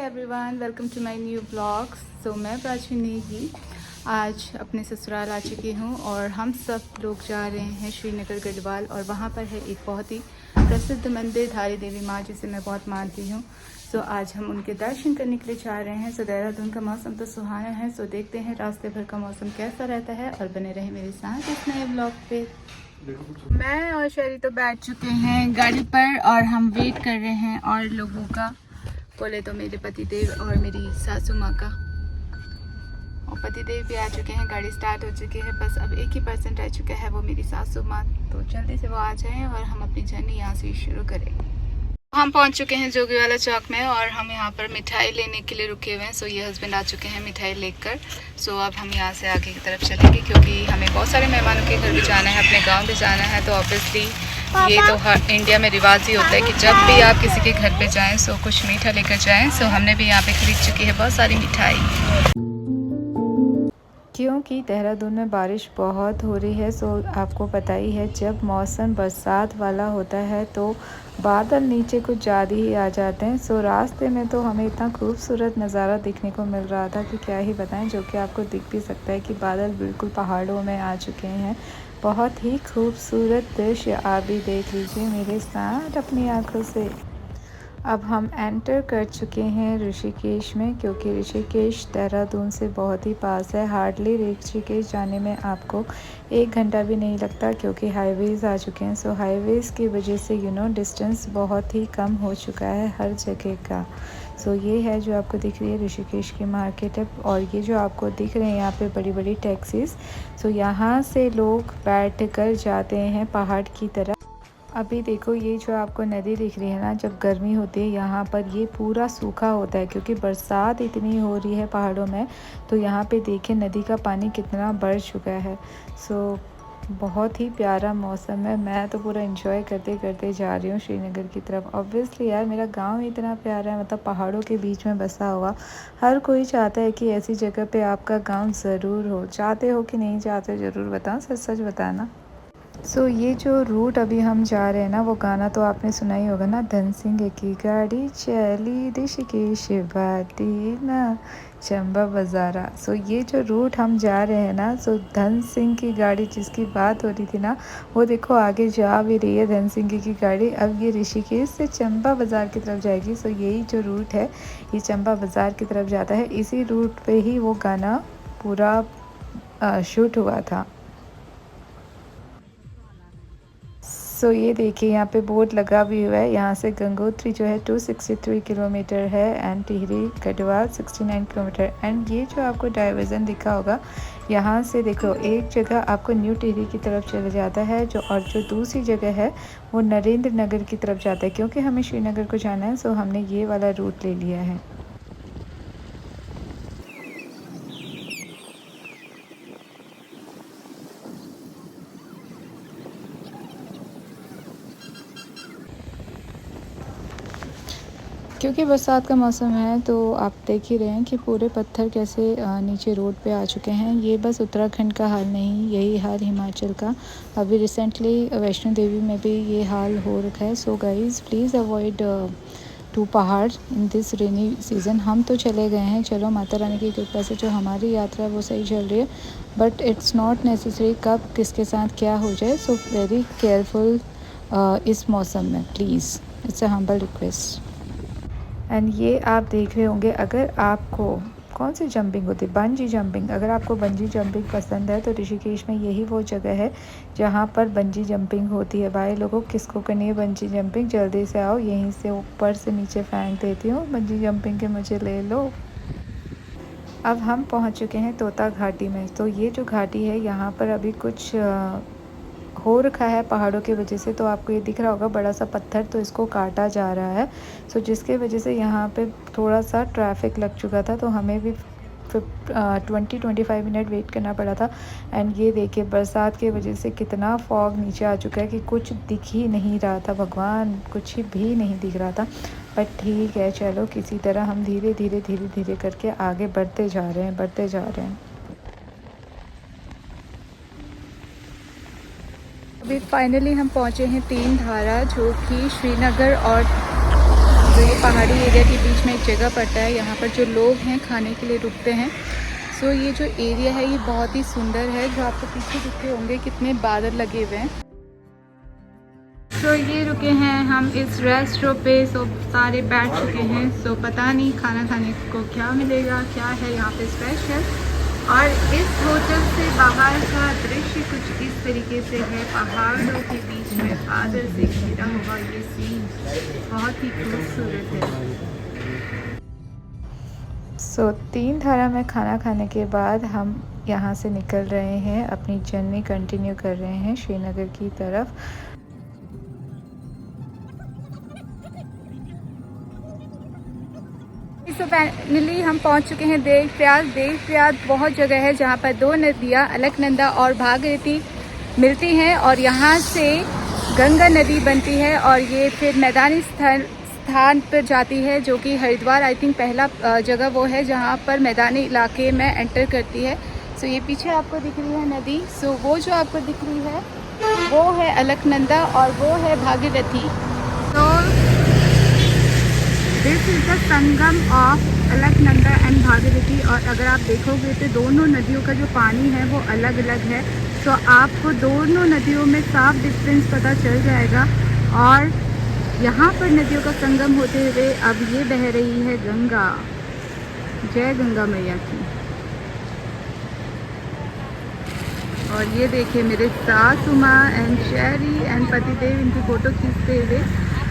Everyone, welcome to my new blogs. तो मैं प्राची नेगी आज अपने ससुराल आ चुकी हूँ और हम सब लोग जा रहे हैं श्रीनगर गढ़वाल। और वहाँ पर है एक बहुत ही प्रसिद्ध मंदिर धारी देवी माँ, जिसे मैं बहुत मानती हूँ। सो आज हम उनके दर्शन करने के लिए जा रहे हैं। सो देहरादून का मौसम तो सुहाना है। सो देखते हैं रास्ते भर का मौसम कैसा रहता है और बने रहे मेरे साथ इस नए ब्लॉग पे। मैं और शरी तो बैठ चुके हैं गाड़ी पर और हम वेट कर रहे हैं और लोगों का। बोले तो मेरे पतिदेव और मेरी सासू माँ का। और पतिदेव भी आ चुके हैं, गाड़ी स्टार्ट हो चुकी है। बस अब एक ही पर्सन रह चुका है, वो मेरी सासू माँ। तो जल्दी से वो आ जाएं और हम अपनी जर्नी यहाँ से शुरू करें। हम पहुँच चुके हैं जोगीवाला चौक में और हम यहाँ पर मिठाई लेने के लिए रुके हुए हैं। सो ये हस्बैंड आ चुके हैं मिठाई लेकर। सो अब हम यहाँ से आगे की तरफ चलेंगे क्योंकि हमें बहुत सारे मेहमानों के घर भी जाना है, अपने गाँव भी जाना है। तो ऑब्वियसली ये तो हर इंडिया में रिवाज ही होता है कि जब भी आप किसी के घर पे जाएं सो कुछ मीठा लेकर जाएं। सो हमने भी यहाँ पे खरीद चुकी है बहुत सारी मिठाई। क्योंकि देहरादून में बारिश बहुत हो रही है। सो आपको पता ही है, जब मौसम बरसात वाला होता है तो बादल नीचे कुछ ज़्यादा ही आ जाते हैं। सो रास्ते में तो हमें इतना खूबसूरत नज़ारा देखने को मिल रहा था कि क्या ही बताएं, जो कि आपको दिख भी सकता है कि बादल बिल्कुल पहाड़ों में आ चुके हैं। बहुत ही खूबसूरत दृश्य आप भी देख लीजिए मेरे साथ अपनी आंखों से। अब हम एंटर कर चुके हैं ऋषिकेश में, क्योंकि ऋषिकेश देहरादून से बहुत ही पास है। हार्डली ऋषिकेश जाने में आपको 1 घंटा भी नहीं लगता क्योंकि हाईवेज़ आ चुके हैं। सो हाईवेज़ की वजह से डिस्टेंस बहुत ही कम हो चुका है हर जगह का। सो ये है जो आपको दिख रही है ऋषिकेश की मार्केट है। और ये जो आपको दिख रहे हैं यहाँ पे बड़ी बड़ी टैक्सीज़, सो यहाँ से लोग बैठ कर जाते हैं पहाड़ की तरफ। अभी देखो ये जो आपको नदी दिख रही है ना, जब गर्मी होती है यहाँ पर ये पूरा सूखा होता है क्योंकि बरसात इतनी हो रही है पहाड़ों में। तो यहाँ पे देखिए नदी का पानी कितना बढ़ चुका है। सो बहुत ही प्यारा मौसम है। मैं तो पूरा एंजॉय करते करते जा रही हूँ श्रीनगर की तरफ। ऑब्वियसली यार, मेरा गांव इतना प्यारा है, मतलब पहाड़ों के बीच में बसा हुआ। हर कोई चाहता है कि ऐसी जगह पे आपका गांव ज़रूर हो। चाहते हो कि नहीं चाहते, ज़रूर बताओ, सच सच बताना। सो ये जो रूट अभी हम जा रहे हैं ना, वो गाना तो आपने सुना ही होगा ना, धन सिंह की गाड़ी चली ऋषिकेश बाटी ना चंबा बाज़ारा। सो ये जो रूट हम जा रहे हैं ना, सो धन सिंह की गाड़ी जिसकी बात हो रही थी ना, वो देखो आगे जा भी रही है धन सिंह की गाड़ी। अब ये ऋषिकेश से चंबा बाज़ार की तरफ जाएगी। सो यही जो रूट है ये चंबा बाज़ार की तरफ जाता है। इसी रूट पे ही वो गाना पूरा शूट हुआ था। सो ये देखिए यहाँ पे बोर्ड लगा भी हुआ है। यहाँ से गंगोत्री जो है 263 किलोमीटर है and Tehri Garhwal 69 kilometre. And ये जो आपको डाइवर्जन दिखा होगा, यहाँ से देखो एक जगह आपको न्यू टिहरी की तरफ चले जाता है और जो दूसरी जगह है वो नरेंद्र नगर की तरफ जाता है। क्योंकि हमें श्रीनगर को जाना है सो हमने ये वाला रूट ले लिया है। क्योंकि बरसात का मौसम है तो आप देख ही रहे हैं कि पूरे पत्थर कैसे नीचे रोड पे आ चुके हैं। ये बस उत्तराखंड का हाल नहीं, यही हाल हिमाचल का। अभी रिसेंटली वैष्णो देवी में भी ये हाल हो रखा है। So guys please avoid to पहाड़ इन दिस रेनी सीज़न। हम तो चले गए हैं, चलो माता रानी की कृपा से जो हमारी यात्रा है वो सही चल रही है, बट इट्स नॉट नेसेसरी कब किसके साथ क्या हो जाए। सो वेरी केयरफुल इस मौसम में, please, it's a humble request. And ये आप देख रहे होंगे, अगर आपको कौन सी जंपिंग होती है, बंजी जंपिंग, अगर आपको बंजी जंपिंग पसंद है तो ऋषिकेश में यही वो जगह है जहाँ पर बंजी जंपिंग होती है। भाई लोगों, किसको करनी है बंजी जंपिंग, जल्दी से आओ, यहीं से ऊपर से नीचे फेंक देती हूँ बंजी जंपिंग के, मुझे ले लो। अब हम पहुँच चुके हैं तोता घाटी में। तो ये जो घाटी है यहाँ पर अभी कुछ हो रखा है पहाड़ों की वजह से। तो आपको ये दिख रहा होगा बड़ा सा पत्थर, तो इसको काटा जा रहा है। सो जिसके वजह से यहाँ पे थोड़ा सा ट्रैफिक लग चुका था, तो हमें भी 20-25 मिनट वेट करना पड़ा था। एंड ये देखिए बरसात की वजह से कितना फॉग नीचे आ चुका है कि कुछ दिख ही नहीं रहा था। भगवान, कुछ भी नहीं दिख रहा था। बट ठीक है, चलो किसी तरह हम धीरे धीरे करके आगे बढ़ते जा रहे हैं। अभी फाइनली हम पहुँचे हैं तीन धारा, जो कि श्रीनगर और तो ये पहाड़ी एरिया के बीच में एक जगह पड़ता है, यहाँ पर जो लोग हैं खाने के लिए रुकते हैं। सो ये जो एरिया है ये बहुत ही सुंदर है, जो आपको पीछे दिखते होंगे कितने बादल लगे हुए हैं। सो ये रुके हैं हम इस रेस्टोरेंट पे, सो सारे बैठ चुके हैं। सो पता नहीं खाना खाने को क्या मिलेगा, क्या है यहाँ पे स्पेशल। और इस होटल से बाहर का दृश्य कुछ इस तरीके से है, पहाड़ों के बीच में बादल से घिरा हुआ ये सीन बहुत ही खूबसूरत है। सो 3 धारा में खाना खाने के बाद हम यहाँ से निकल रहे हैं, अपनी जर्नी कंटिन्यू कर रहे हैं श्रीनगर की तरफ। तो फाइनली हम पहुंच चुके हैं देवप्रयाग। देवप्रयाग बहुत जगह है जहां पर 2 नदियां अलकनंदा और भागीरथी मिलती हैं और यहां से गंगा नदी बनती है और ये फिर मैदानी स्थान पर जाती है, जो कि हरिद्वार आई थिंक पहला जगह वो है जहां पर मैदानी इलाके में एंटर करती है। सो ये पीछे आपको दिख रही है नदी, सो वो जो आपको दिख रही है वो है अलकनंदा और वो है भागीरथी। तो this is the Sangam of Alaknanda and Bhagirathi. और अगर आप देखोगे तो दोनों नदियों का जो पानी है वो अलग अलग है, तो आपको दोनों नदियों में साफ डिफरेंस पता चल जाएगा। और यहाँ पर नदियों का संगम होते हुए अब ये बह रही है गंगा। जय गंगा मैया की। और ये देखिए मेरे सासू माँ एंड शेरी एंड पतिदेव इनकी फ़ोटो खींचते हुए।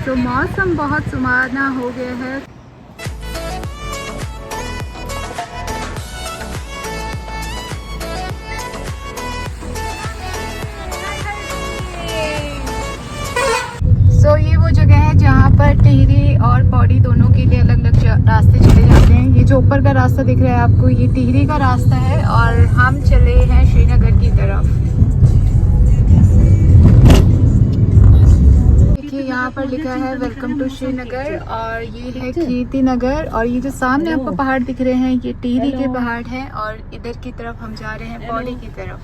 तो मौसम बहुत सुहाना हो गया है। सो ये वो जगह है जहाँ पर टिहरी और पौड़ी दोनों के लिए अलग अलग रास्ते चले जाते हैं। ये जो ऊपर का रास्ता दिख रहा है आपको, ये टिहरी का रास्ता है और हम चले हैं श्रीनगर की तरफ। यहाँ पर लिखा है वेलकम टू श्रीनगर और ये है कीर्ति नगर। और ये जो सामने आपको पहाड़ दिख रहे हैं ये टिहरी के पहाड़ हैं और इधर की तरफ हम जा रहे हैं पौड़ी की तरफ।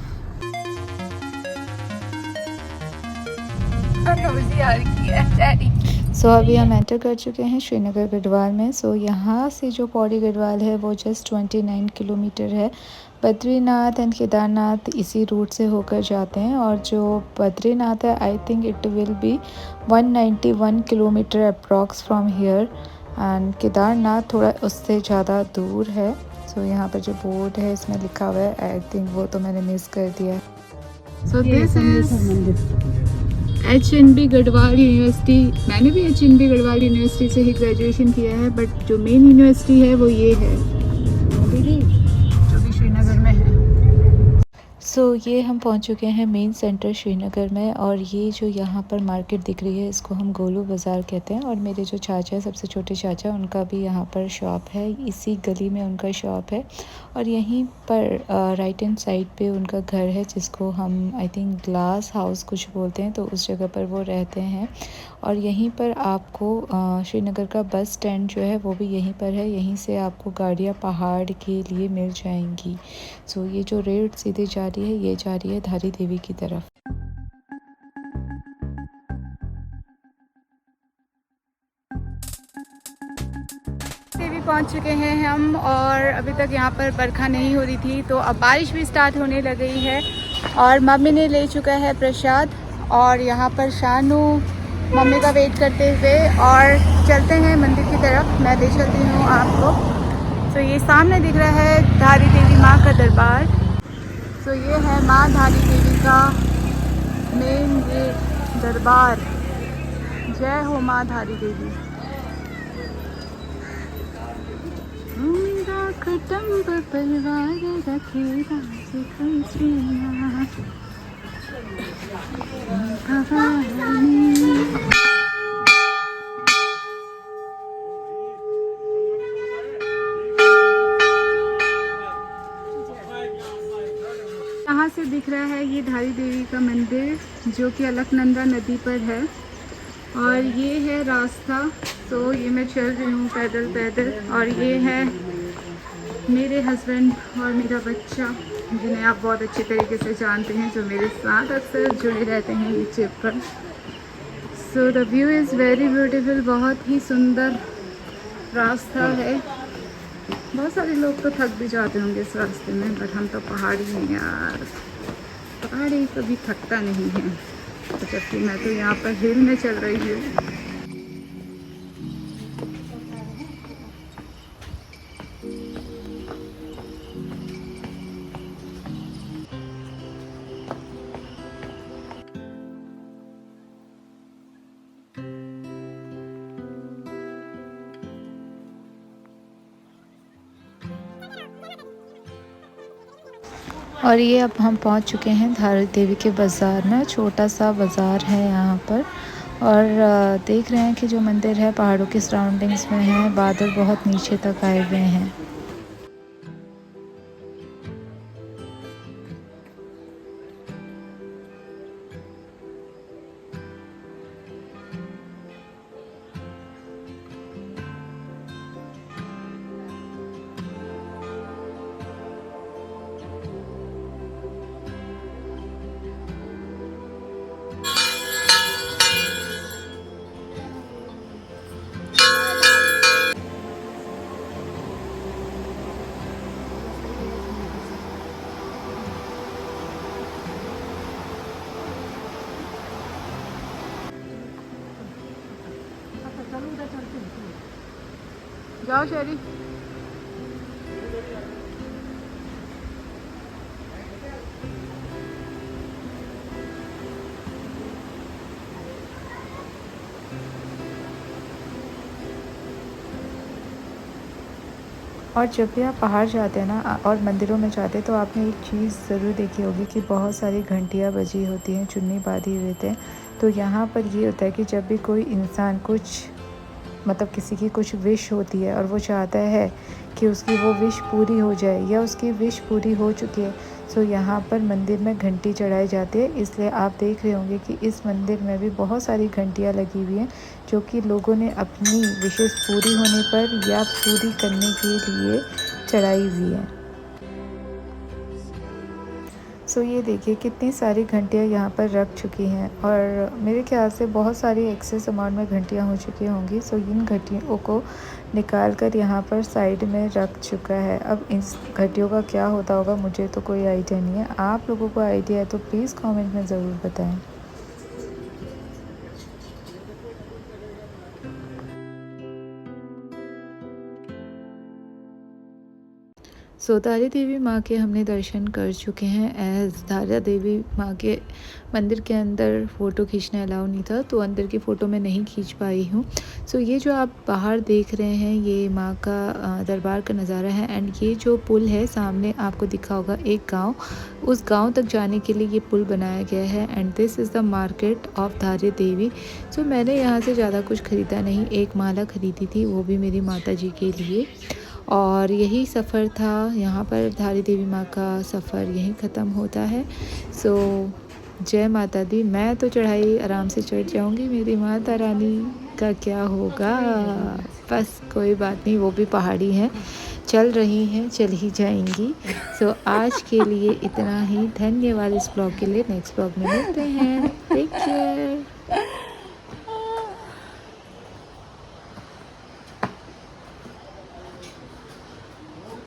सो अभी हम एंटर कर चुके हैं श्रीनगर गढ़वाल में। सो यहाँ से जो पौड़ी गढ़वाल है वो जस्ट 29 किलोमीटर है। बद्रीनाथ एंड केदारनाथ इसी रूट से होकर जाते हैं और जो बद्रीनाथ है I think it will be 191 kilometre approx from here and Kedarnath थोड़ा उससे ज़्यादा दूर है। सो यहाँ पर जो बोर्ड है इसमें लिखा हुआ है, आई थिंक वो तो मैंने मिस कर दिया। So this is HNB Garhwal university. मैंने भी HNB गढ़वाल यूनिवर्सिटी से ही ग्रेजुएशन किया है, बट जो मेन यूनिवर्सिटी है वो ये है जो कि श्रीनगर में है। सो ये हम पहुंच चुके हैं मेन सेंटर श्रीनगर में और ये जो यहाँ पर मार्केट दिख रही है इसको हम गोलू बाज़ार कहते हैं। और मेरे जो चाचा है, सबसे छोटे चाचा, उनका भी यहाँ पर शॉप है, इसी गली में उनका शॉप है। और यहीं पर राइट हैंड साइड पे उनका घर है जिसको हम आई थिंक ग्लास हाउस कुछ बोलते हैं, तो उस जगह पर वो रहते हैं। और यहीं पर आपको श्रीनगर का बस स्टैंड जो है वो भी यहीं पर है, यहीं से आपको गाड़ियाँ पहाड़ के लिए मिल जाएंगी। सो ये जो रेड सीधे जा रही है ये जा रही है धारी देवी की तरफ। देवी पहुंच चुके हैं हम और अभी तक यहाँ पर बरखा नहीं हो रही थी, तो अब बारिश भी स्टार्ट होने लग गई है। और मम्मी ने ले चुका है प्रसाद और यहाँ पर शानू मम्मी का वेट करते हुए और चलते हैं मंदिर की तरफ। मैं ले चलती हूँ आपको। तो ये सामने दिख रहा है धारी देवी माँ का दरबार। तो ये है माँ धारी देवी का मेन गेट दरबार। जय हो माँ धारी देवी। कुटुंब परिवार रखे यहाँ से दिख रहा है ये धारी देवी का मंदिर जो कि अलकनंदा नदी पर है। और ये है रास्ता। तो ये मैं चल रही हूँ पैदल पैदल और ये है मेरे हस्बैंड और मेरा बच्चा जिन्हें आप बहुत अच्छे तरीके से जानते हैं, जो मेरे साथ अक्सर जुड़े रहते हैं यूट्यूब पर। So the view is very beautiful. बहुत ही सुंदर रास्ता है। बहुत सारे लोग तो थक भी जाते होंगे इस रास्ते में, बट हम तो पहाड़ी हैं यार, पहाड़ी कभी थकता नहीं है। तो जबकि मैं तो यहाँ पर हिल में चल रही हूँ। और ये अब हम पहुंच चुके हैं धारी देवी के बाज़ार में। छोटा सा बाज़ार है यहाँ पर। और देख रहे हैं कि जो मंदिर है पहाड़ों के सराउंडिंग्स में है, बादल बहुत नीचे तक आए हुए हैं। जाओ शेरी। और जब भी आप पहाड़ जाते हैं ना और मंदिरों में जाते हैं, तो आपने एक चीज़ ज़रूर देखी होगी कि बहुत सारी घंटियाँ बजी होती हैं, चुन्नी बाँधी हुए थे। तो यहाँ पर ये होता है कि जब भी कोई इंसान कुछ मतलब किसी की कुछ विश होती है और वो चाहता है कि उसकी वो विश पूरी हो जाए या उसकी विश पूरी हो चुकी है, सो यहाँ पर मंदिर में घंटी चढ़ाई जाती है। इसलिए आप देख रहे होंगे कि इस मंदिर में भी बहुत सारी घंटियाँ लगी हुई हैं, जो कि लोगों ने अपनी विशेस पूरी होने पर या पूरी करने के लिए चढ़ाई हुई है। सो ये देखिए कितनी सारी घंटियाँ यहाँ पर रख चुकी हैं, और मेरे ख्याल से बहुत सारी एक्सेस अमाउंट में घंटियाँ हो चुकी होंगी। सो इन घंटियों को निकाल कर यहाँ पर साइड में रख चुका है। अब इस घंटियों का क्या होता होगा मुझे तो कोई आइडिया नहीं है। आप लोगों को आइडिया है तो प्लीज़ कमेंट में ज़रूर बताएं। सो तारा देवी माँ के हमने दर्शन कर चुके हैं। एज़ तारा देवी माँ के मंदिर के अंदर फ़ोटो खींचना अलाउ नहीं था, तो अंदर की फ़ोटो मैं नहीं खींच पाई हूँ। सो ये जो आप बाहर देख रहे हैं ये माँ का दरबार का नज़ारा है। एंड ये जो पुल है सामने आपको दिखा होगा एक गांव, उस गांव तक जाने के लिए ये पुल बनाया गया है। And this is the market of Tara Devi. So मैंने यहाँ से ज़्यादा कुछ ख़रीदा नहीं, एक माला ख़रीदी थी, वो भी मेरी माता जी के लिए। और यही सफ़र था यहाँ पर। धारी देवी माँ का सफ़र यहीं ख़त्म होता है। सो जय माता दी। मैं तो चढ़ाई आराम से चढ़ जाऊँगी, मेरी माता रानी का क्या होगा। बस कोई बात नहीं, वो भी पहाड़ी हैं, चल रही हैं, चल ही जाएंगी। सो आज के लिए इतना ही। धन्यवाद इस ब्लॉग के लिए। नेक्स्ट ब्लॉग में मिलते हैं। Take care.